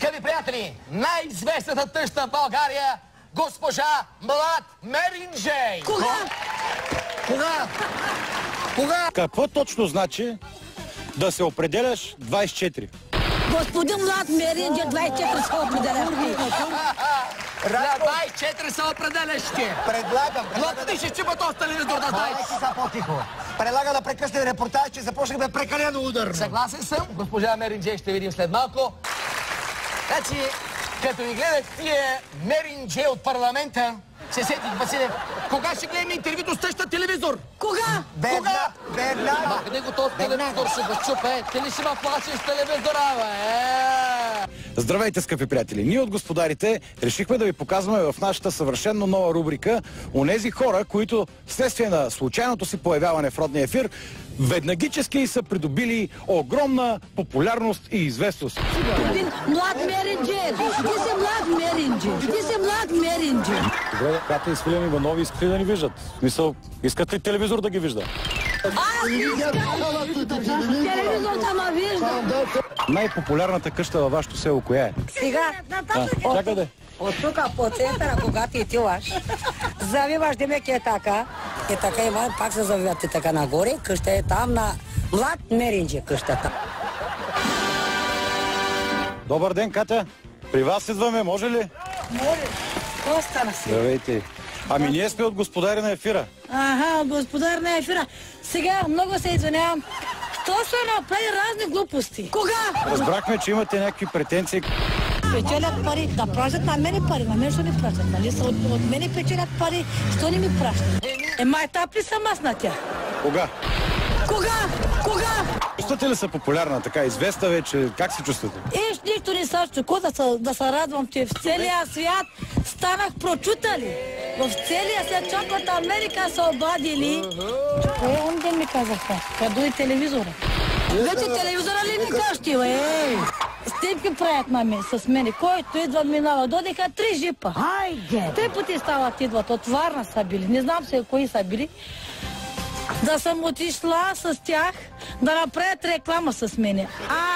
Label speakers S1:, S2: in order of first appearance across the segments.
S1: Скъпи приятели, най-известната тъща в България, госпожа Млад Меринджей. Кога?
S2: Какво точно значи да се определяш 24?
S3: Господин Млад Меринджей, 24 се определяш.
S1: На 24 се определяш ти.
S4: Предлагам.
S1: Млад, ти ще чупа този телевизор да знаеш.
S4: Майки са по-тихо. Предлага да прекъснем репортаж, че започнахме прекалено ударно.
S1: Съгласен съм. Госпожа Меринджей ще видим след малко. Значи, като ви гледах тия Меринджей от парламента, се сетих, Василев, кога ще гледаме интервюто с тъща телевизор?
S3: Кога?
S4: Веднага.
S1: Махне го този телевизор, ще го чупе. Ти ли ще ма плашиш с телевизора, бе?
S2: Здравейте, скъпи приятели! Ние от Господарите решихме да ви показваме в нашата съвършенно нова рубрика онези хора, които вследствие на случайното си появяване в родния ефир веднагически са придобили огромна популярност и известност.
S3: Млад Меринджей! Ти си Млад Меринджей! Ти си Млад Меринджей!
S2: Добре, Катя и Свилен Иванови искат ли да ни виждат? В смисъл, искат ли телевизор да ги вижда?
S3: Аз искам! Телевизор да ме вижда!
S2: Най-популярната къща във вашето село коя е?
S5: Сега,
S2: Чакай да.
S5: от тук по центъра, когато отиваш, завиваш демек е така има, пак се завивате така нагоре, къща е там на Млад Меринджей къщата.
S2: Добър ден, Катя! При вас идваме, може ли?
S5: Може, какво стана си?
S2: Здравейте! Ами ние сме от Господари на ефира.
S3: Аха, господар на ефира. Сега много се извинявам. Що се направи разни глупости? Кога?
S2: Разбрахме, че имате някакви претенции.
S3: Печелят пари. Да пращат на мене пари. На мен ще не пращат. Нали са от мене печелят пари. Що не ми пращат? Май етап ли съм аз на тях?
S2: Кога?
S3: Кога?
S2: Чувствате ли са популярна, така известна вече? Как се чувствате?
S3: Нищо не са чуко да се радвам, че в целия свят станах прочутали. В целия свят, чак от Америка са обадили. Кой он ден ми казаха? Къде е телевизора? Вече телевизора ли ми къщи, бе? Степки правят с мене. Който идва, минава. Додеха 3 жипа.
S5: Хайде!
S3: 3 пъти стават, идват. От Варна са били. Не знам се кои са били. Да съм отишла с тях, да направят реклама с мене.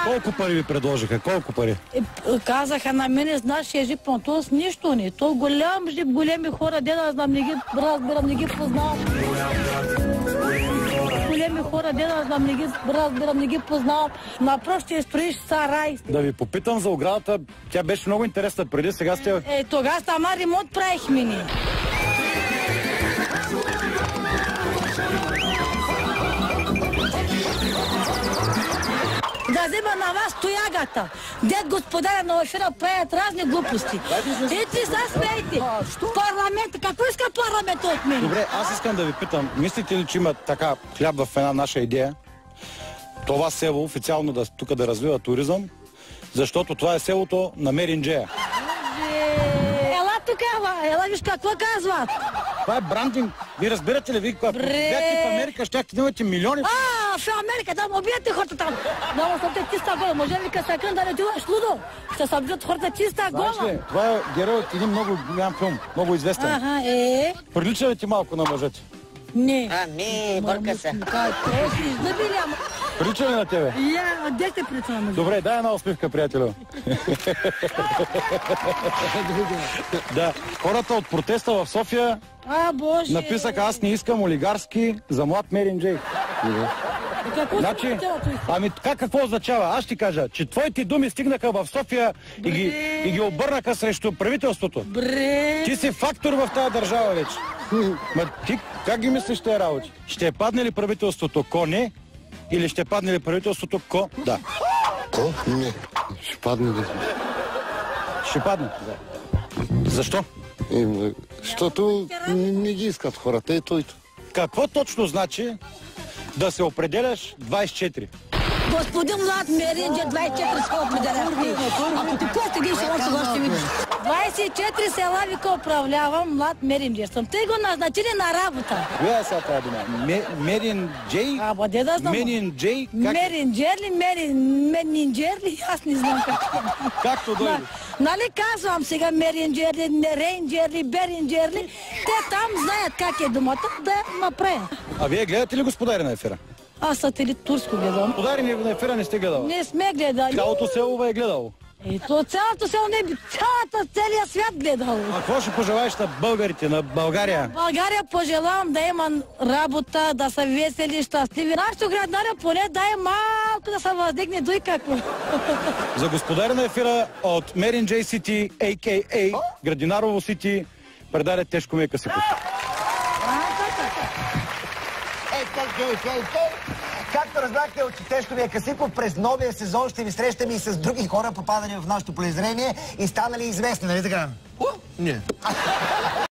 S2: Колко пари ви предложиха? Колко пари?
S3: Казаха на мене с нашия жип, но то с нищо не. То голям жип, големи хора, де да знам, не ги разбирам, не ги познавам. Големи хора, де да знам, не ги разбирам, не ги познавам. Напроче ще строиш сарай.
S2: Да ви попитам за оградата. Тя беше много интересна преди, сега сте...
S3: Тогава сама ремонт правихме ние. Да взема на вас тоягата. Дед господаря на ефира правят разни глупости. И ти са смейте. Парламент, какво иска парламент от мен?
S2: Добре, аз искам да ви питам, мислите ли, че има така хляб в една наша идея? Това село официално тук да развива туризъм, защото това е селото на Меринджея.
S3: Ела тук, ела виж какво казват.
S2: Това е брандинг. Вие разбирате ли, вие когато бяхте в Америка, щяхте да имате милиони...
S3: В Америка, там убиете хората там. Да, съм те чиста гола. Може ли късакън да не отиваш лудо? Ще се убият хората чиста гола.
S2: Знаеш ли, това е герой от един много голям филм, много известен. Прилича ли ти малко на мъжете?
S3: Не.
S5: Не, бърка се.
S2: Прилича ли на тебе?
S3: Де сте прилича на мъжете?
S2: Добре, дай една усмивка, приятелю. Да, хората от протеста в София написаха: аз не искам олигарски за Млад Меринджей. Значи, ами какво означава? Аз ще кажа, че твоите думи стигнаха в София и ги обърнаха срещу правителството. Ти си фактор в тази държава вече. Ма ти как ги мислиш тези работи? Ще падне ли правителството ко не? Или ще падне ли правителството ко да?
S6: Ко? Не. Ще падне да.
S2: Ще падне? Да. Защо?
S6: Защото не ги искат хората, тойто.
S2: Какво точно значи да се определяш 24?
S3: Господин Млад Меринджей, 24 села определяш. Ако ти пусти ги сега ще видиш. 24 села вика управлявам Млад Меринджей. Съм те го назначили на работа.
S2: Коя е сега тази дума? Меринджей?
S3: Де да знам.
S2: Меринджей?
S3: Меринджер ли? Меринджер ли? Аз не знам как.
S2: Както дойде.
S3: Нали казвам сега Меринджер ли, Рейнджер ли, Беринджер ли? Те там знаят как е думата да направят.
S2: А вие гледате ли Господари на ефира?
S3: Аз сателит турско гледам.
S2: Господари на ефира не сте гледал?
S3: Не сме гледали.
S2: Цялото село е гледало.
S3: То целият свят гледал.
S2: А какво ще пожелаеш на българите, на България?
S3: България пожелавам да има работа, да са весели, щастливи. Нашето граднаря поне да е малко да се въздигне дой какво.
S2: За господаря на ефира от Мерин Джей Сити, а.к.а. Градинарово Сити, предаде Тешко Мия Касипов.
S4: Както разбрахте от Тешко Мия Касипов, през новия сезон ще ви срещаме и с други хора, попадани в нашото полезрение и станали известни, нали така?
S1: Не.